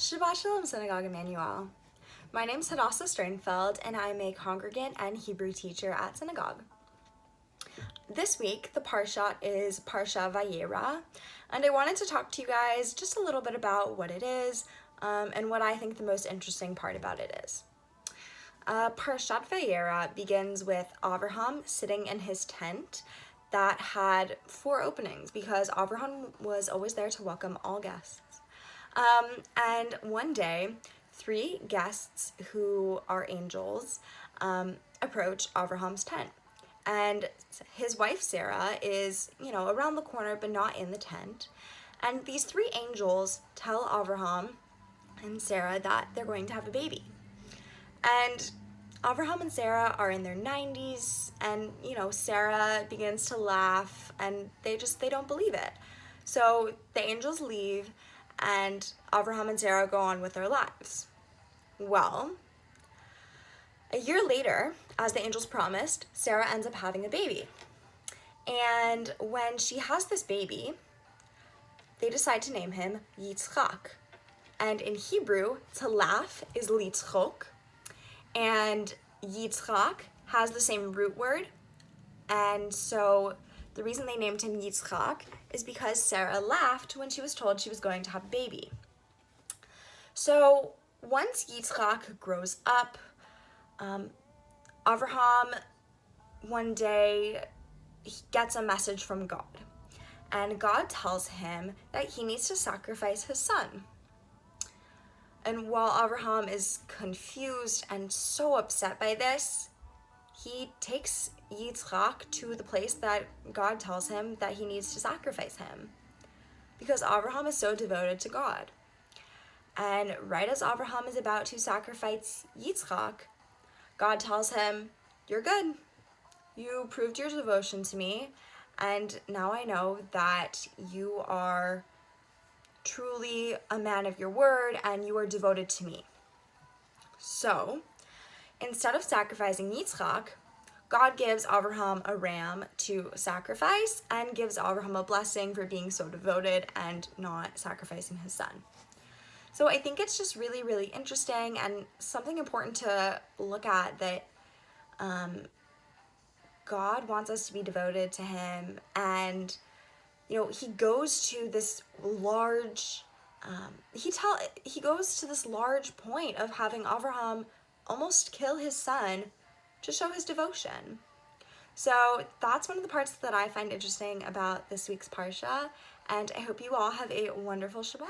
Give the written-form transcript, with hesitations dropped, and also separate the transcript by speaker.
Speaker 1: Shabbat Shalom, Synagogue Emanu-El. My name is Hadassah Sternfeld, and I'm a congregant and Hebrew teacher at synagogue. This week, the Parshat is Parshat Vayera, and I wanted to talk to you guys just a little bit about what it is and what I think the most interesting part about it is. Parshat Vayera begins with Avraham sitting in his tent that had 4 openings because Avraham was always there to welcome all guests. And one day, 3 guests who are angels approach Avraham's tent. And his wife, Sarah, is, around the corner, but not in the tent. And these 3 angels tell Avraham and Sarah that they're going to have a baby. And Avraham and Sarah are in their 90s, and, Sarah begins to laugh, and they don't believe it. So the angels leave, and Avraham and Sarah go on with their lives. Well, a year later, as the angels promised, Sarah ends up having a baby. And when she has this baby, they decide to name him Yitzchak. And in Hebrew, to laugh is litzchok. And Yitzchak has the same root word. And so the reason they named him Yitzchak is because Sarah laughed when she was told she was going to have a baby. So once Yitzchak grows up, Avraham one day he gets a message from God. And God tells him that he needs to sacrifice his son. And while Avraham is confused and so upset by this, he takes Yitzchak to the place that God tells him that he needs to sacrifice him, because Avraham is so devoted to God. And right as Avraham is about to sacrifice Yitzchak, God tells him, "You're good. You proved your devotion to me, and now I know that you are truly a man of your word and you are devoted to me." So instead of sacrificing Yitzchak, God gives Avraham a ram to sacrifice and gives Avraham a blessing for being so devoted and not sacrificing his son. So I think it's just really, really interesting and something important to look at, that God wants us to be devoted to him. And, he goes to this large, he goes to this large point of having Avraham almost kill his son to show his devotion. So that's one of the parts that I find interesting about this week's Parsha, and I hope you all have a wonderful Shabbat.